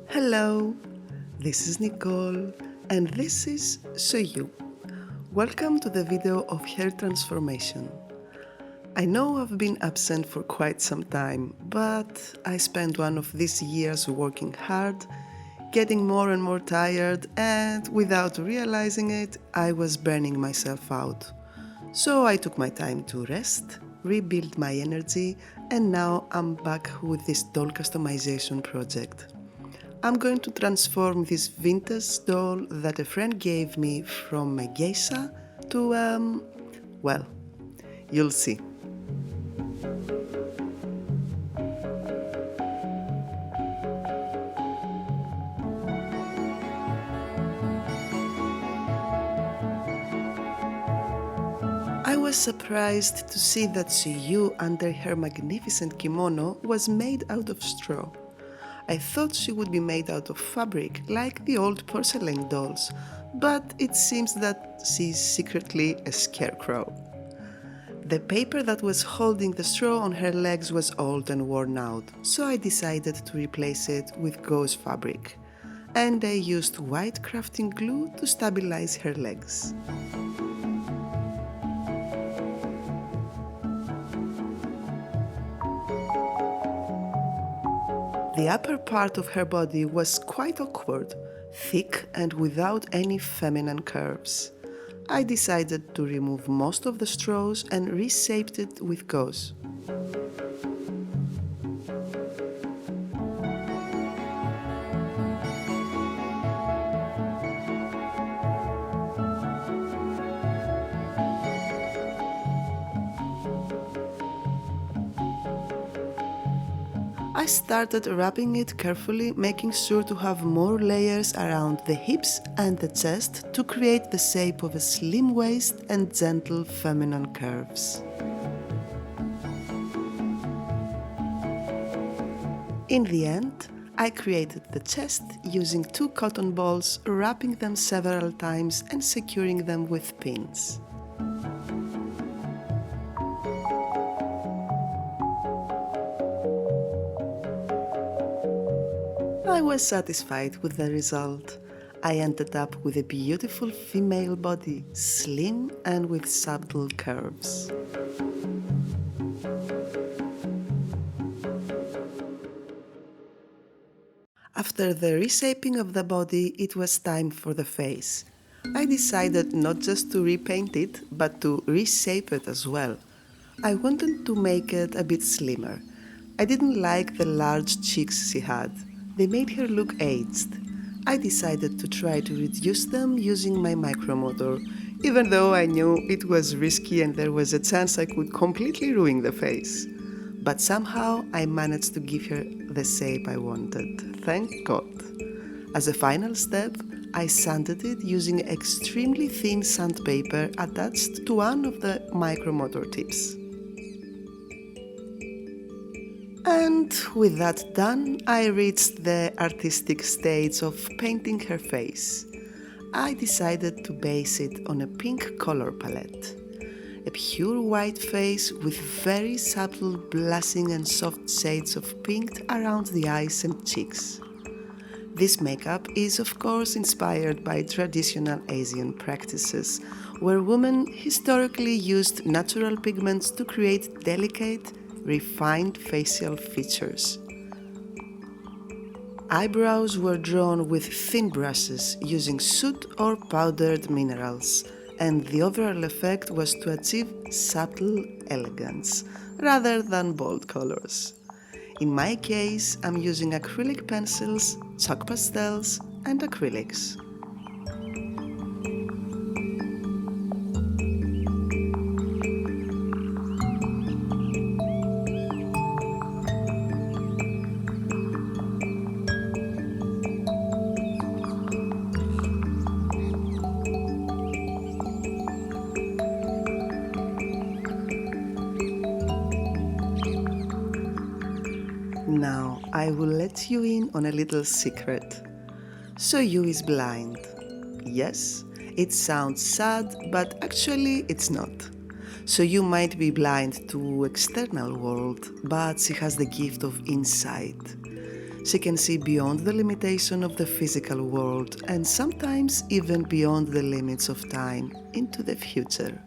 Hello, this is Nicole and this is You. Welcome to the video of hair transformation. I know I've been absent for quite some time, but I spent one of these years working hard, getting more and more tired, and without realizing it, I was burning myself out. So I took my time to rest, rebuild my energy, and now I'm back with this doll customization project. I'm going to transform this vintage doll that a friend gave me from a geisha to, well, you'll see. I was surprised to see that Suyu under her magnificent kimono was made out of straw. I thought she would be made out of fabric, like the old porcelain dolls, but it seems that she's secretly a scarecrow. The paper that was holding the straw on her legs was old and worn out, so I decided to replace it with gauze fabric. And I used white crafting glue to stabilize her legs. The upper part of her body was quite awkward, thick and without any feminine curves. I decided to remove most of the straws and reshaped it with gauze. I started wrapping it carefully, making sure to have more layers around the hips and the chest to create the shape of a slim waist and gentle feminine curves. In the end, I created the chest using 2 cotton balls, wrapping them several times and securing them with pins. I was satisfied with the result. I ended up with a beautiful female body, slim and with subtle curves. After the reshaping of the body, it was time for the face. I decided not just to repaint it, but to reshape it as well. I wanted to make it a bit slimmer. I didn't like the large cheeks she had. They made her look aged. I decided to try to reduce them using my micromotor, even though I knew it was risky and there was a chance I could completely ruin the face. But somehow I managed to give her the shape I wanted. Thank God. As a final step, I sanded it using extremely thin sandpaper attached to one of the micromotor tips. And with that done, I reached the artistic stage of painting her face. I decided to base it on a pink color palette. A pure white face with very subtle blushing and soft shades of pink around the eyes and cheeks. This makeup is of course inspired by traditional Asian practices, where women historically used natural pigments to create delicate, refined facial features. Eyebrows were drawn with thin brushes using soot or powdered minerals, and the overall effect was to achieve subtle elegance rather than bold colors. In my case, I'm using acrylic pencils, chalk pastels, and acrylics. Now, I will let you in on a little secret. Soyu is blind. Yes, it sounds sad, but actually it's not. So you might be blind to external world, but she has the gift of insight. She can see beyond the limitation of the physical world and sometimes even beyond the limits of time into the future.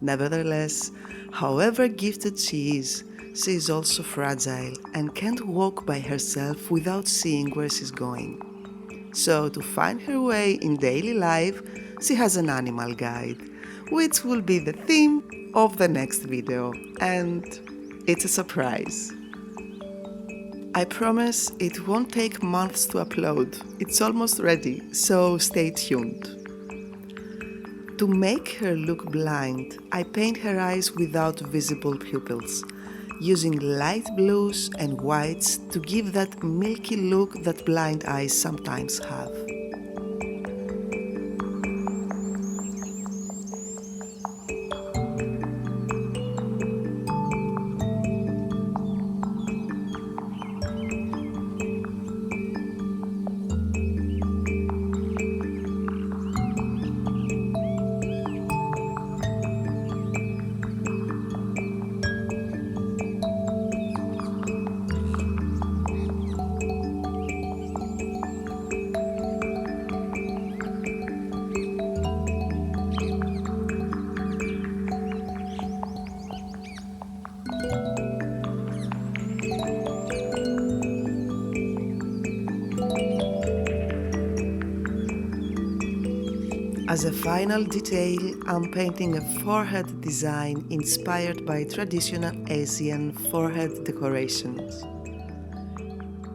Nevertheless, however gifted she is also fragile and can't walk by herself without seeing where she's going. So, to find her way in daily life, she has an animal guide, which will be the theme of the next video, and it's a surprise. I promise it won't take months to upload. It's almost ready, so stay tuned. To make her look blind, I paint her eyes without visible pupils, using light blues and whites to give that milky look that blind eyes sometimes have. As a final detail, I'm painting a forehead design inspired by traditional Asian forehead decorations.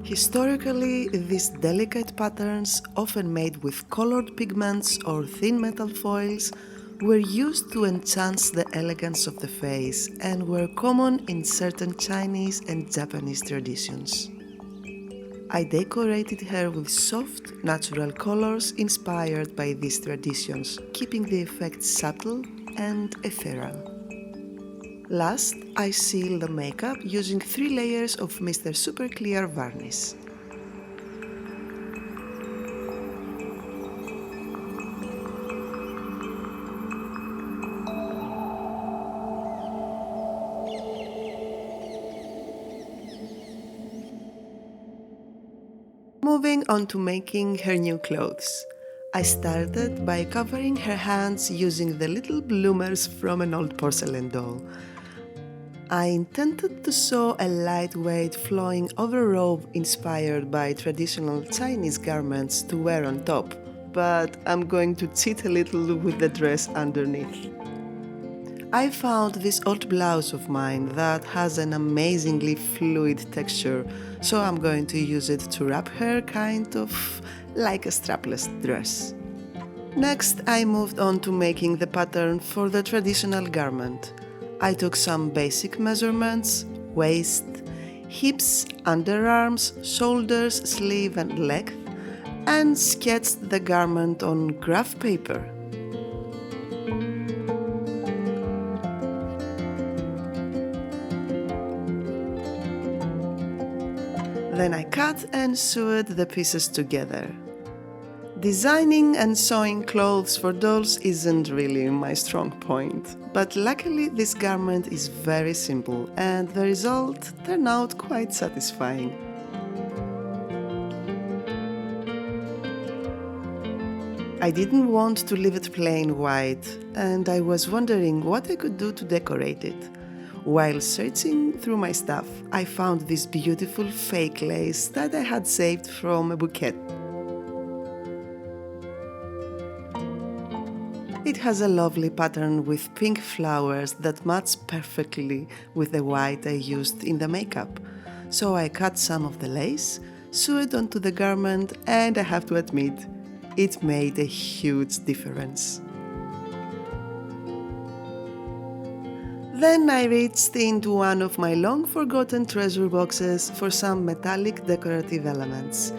Historically, these delicate patterns, often made with colored pigments or thin metal foils, were used to enhance the elegance of the face and were common in certain Chinese and Japanese traditions. I decorated her with soft, natural colors inspired by these traditions, keeping the effect subtle and ethereal. Last, I seal the makeup using 3 layers of Mr. Super Clear varnish. Moving on to making her new clothes. I started by covering her hands using the little bloomers from an old porcelain doll. I intended to sew a lightweight flowing overrobe inspired by traditional Chinese garments to wear on top, but I'm going to cheat a little with the dress underneath. I found this old blouse of mine that has an amazingly fluid texture, so I'm going to use it to wrap her kind of like a strapless dress. Next, I moved on to making the pattern for the traditional garment. I took some basic measurements: waist, hips, underarms, shoulders, sleeve and length, and sketched the garment on graph paper. Then I cut and sewed the pieces together. Designing and sewing clothes for dolls isn't really my strong point, but luckily this garment is very simple and the result turned out quite satisfying. I didn't want to leave it plain white, and I was wondering what I could do to decorate it. While searching through my stuff, I found this beautiful fake lace that I had saved from a bouquet. It has a lovely pattern with pink flowers that match perfectly with the white I used in the makeup. So I cut some of the lace, sewed onto the garment, and I have to admit, it made a huge difference. Then I reached into one of my long-forgotten treasure boxes for some metallic decorative elements.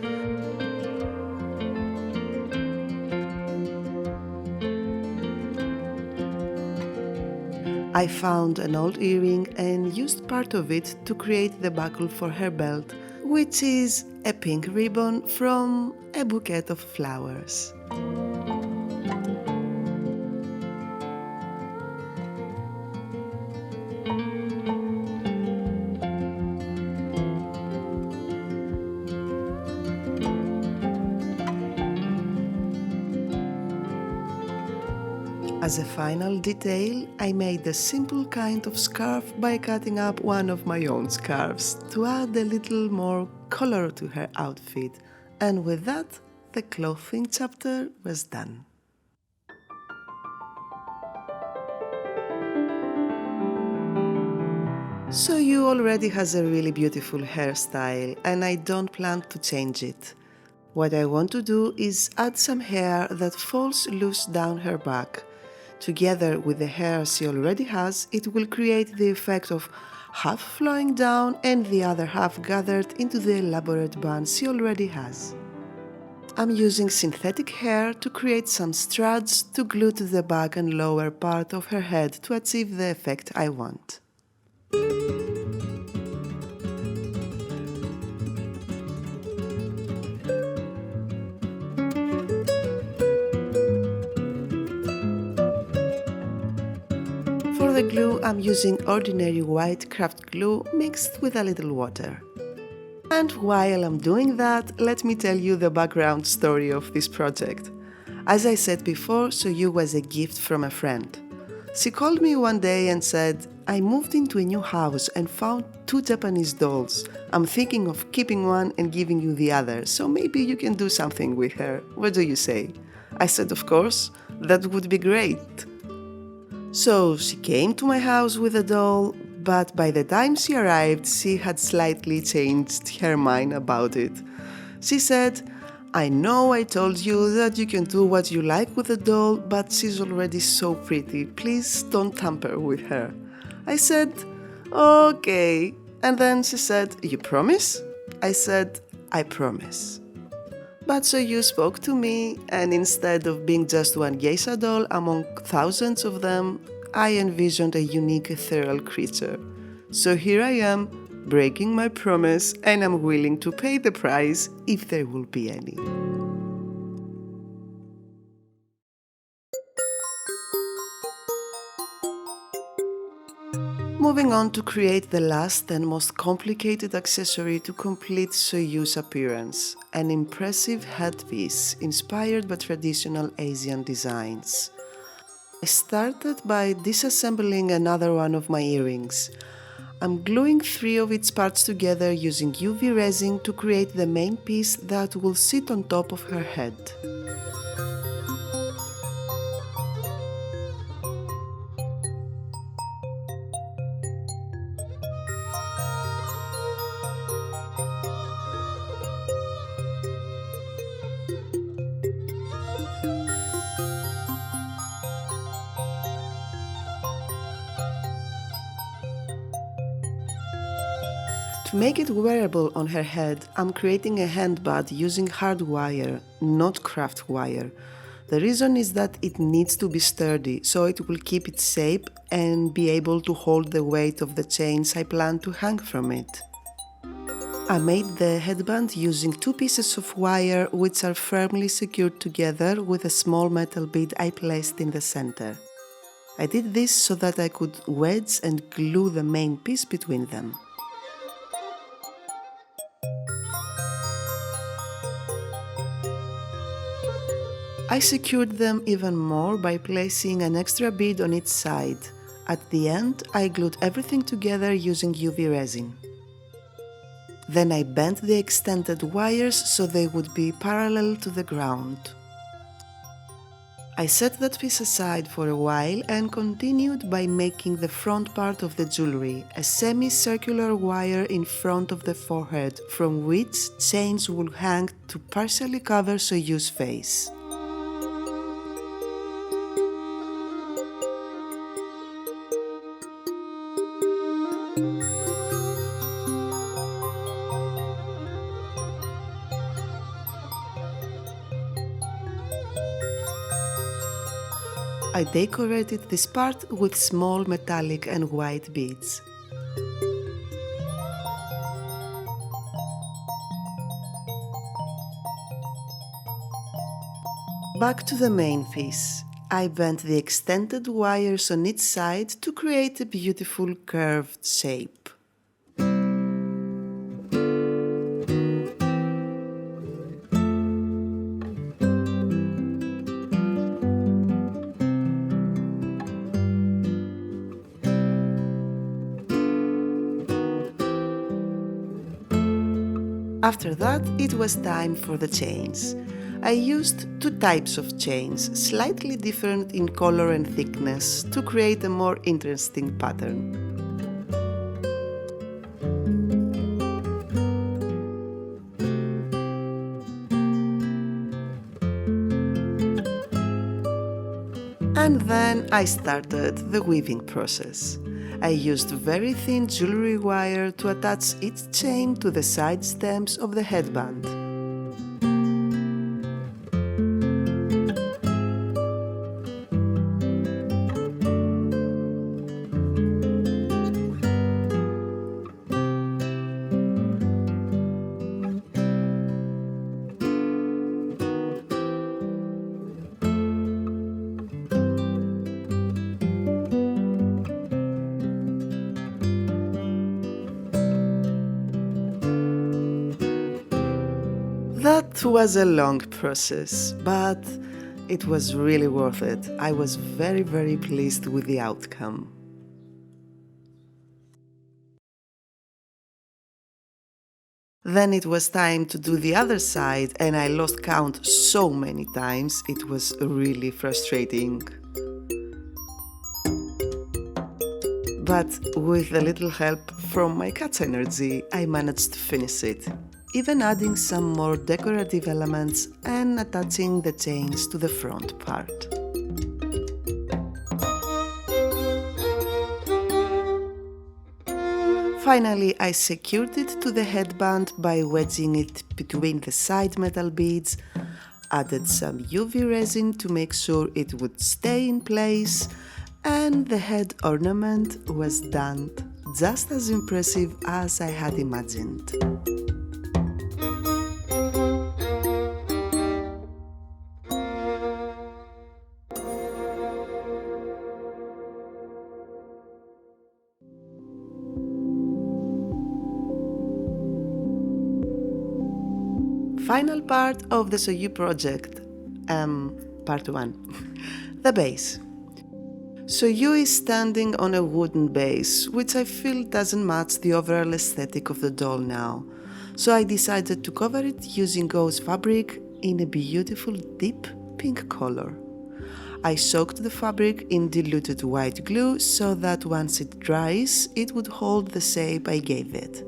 I found an old earring and used part of it to create the buckle for her belt, which is a pink ribbon from a bouquet of flowers. As a final detail, I made a simple kind of scarf by cutting up one of my own scarves to add a little more color to her outfit, and with that, the clothing chapter was done. So you already has a really beautiful hairstyle, and I don't plan to change it. What I want to do is add some hair that falls loose down her back. Together with the hair she already has, it will create the effect of half flowing down and the other half gathered into the elaborate bun she already has. I'm using synthetic hair to create some strands to glue to the back and lower part of her head to achieve the effect I want. For the glue, I'm using ordinary white craft glue mixed with a little water. And while I'm doing that, let me tell you the background story of this project. As I said before, Soyu was a gift from a friend. She called me one day and said, "I moved into a new house and found 2 Japanese dolls. I'm thinking of keeping one and giving you the other, so maybe you can do something with her. What do you say?" I said, "Of course, that would be great." So she came to my house with a doll, but by the time she arrived, she had slightly changed her mind about it. She said, "I know I told you that you can do what you like with the doll, but she's already so pretty. Please don't tamper with her." I said, "Okay." And then she said, "You promise?" I said, "I promise." But so you spoke to me, and instead of being just one geisha doll among thousands of them, I envisioned a unique ethereal creature. So here I am, breaking my promise, and I'm willing to pay the price if there will be any. Moving on to create the last and most complicated accessory to complete Soyu's appearance, an impressive headpiece inspired by traditional Asian designs. I started by disassembling another one of my earrings. I'm gluing 3 of its parts together using UV resin to create the main piece that will sit on top of her head. To make it wearable on her head, I'm creating a handband using hard wire, not craft wire. The reason is that it needs to be sturdy, so it will keep its shape and be able to hold the weight of the chains I plan to hang from it. I made the headband using 2 pieces of wire which are firmly secured together with a small metal bead I placed in the center. I did this so that I could wedge and glue the main piece between them. I secured them even more by placing an extra bead on each side. At the end, I glued everything together using UV resin. Then I bent the extended wires so they would be parallel to the ground. I set that piece aside for a while and continued by making the front part of the jewelry, a semicircular wire in front of the forehead from which chains would hang to partially cover Soyu's face. I decorated this part with small metallic and white beads. Back to the main piece. I bent the extended wires on each side to create a beautiful curved shape. After that, it was time for the chains. I used two types of chains, slightly different in color and thickness, to create a more interesting pattern. And then I started the weaving process. I used very thin jewelry wire to attach each chain to the side stems of the headband. That was a long process, but it was really worth it. I was very pleased with the outcome. Then it was time to do the other side, and I lost count so many times, it was really frustrating. But with a little help from my cat's energy, I managed to finish it, even adding some more decorative elements and attaching the chains to the front part. Finally, I secured it to the headband by wedging it between the side metal beads, added some UV resin to make sure it would stay in place, and the head ornament was done, just as impressive as I had imagined. Final part of the Soyu project, part 1. The base. Soyu is standing on a wooden base, which I feel doesn't match the overall aesthetic of the doll now, so I decided to cover it using gauze fabric in a beautiful deep pink color. I soaked the fabric in diluted white glue so that once it dries, it would hold the shape I gave it.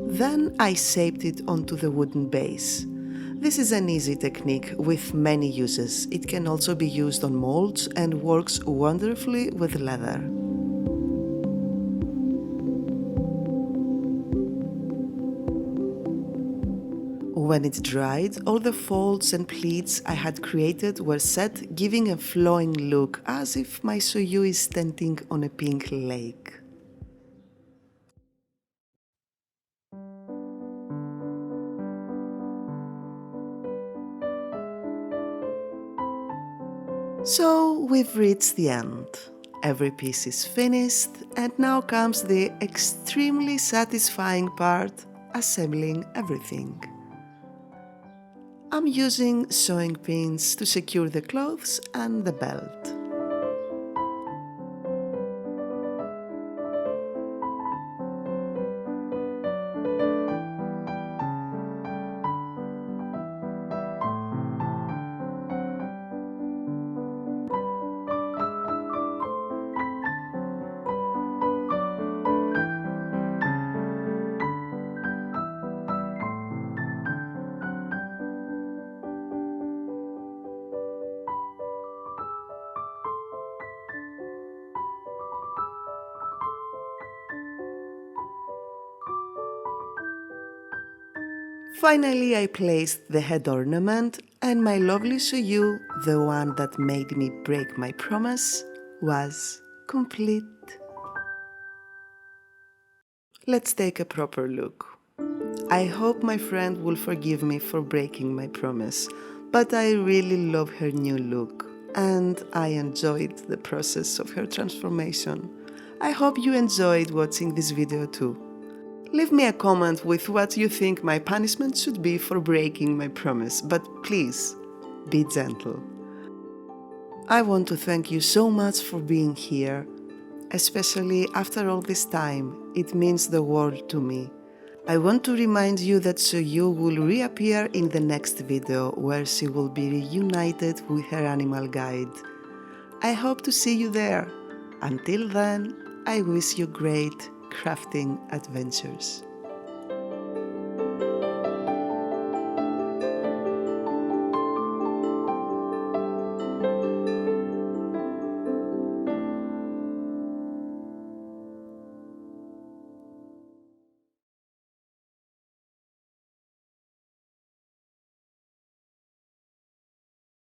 Then I shaped it onto the wooden base. This is an easy technique with many uses. It can also be used on molds and works wonderfully with leather. When it dried, all the folds and pleats I had created were set, giving a flowing look as if my Soyu is standing on a pink lake. So we've reached the end. Every piece is finished, and now comes the extremely satisfying part, assembling everything. I'm using sewing pins to secure the clothes and the belt. Finally, I placed the head ornament, and my lovely Soyu, the one that made me break my promise, was complete. Let's take a proper look. I hope my friend will forgive me for breaking my promise, but I really love her new look, and I enjoyed the process of her transformation. I hope you enjoyed watching this video too. Leave me a comment with what you think my punishment should be for breaking my promise, but please, be gentle. I want to thank you so much for being here, especially after all this time. It means the world to me. I want to remind you that Soyu will reappear in the next video where she will be reunited with her animal guide. I hope to see you there. Until then, I wish you great crafting adventures.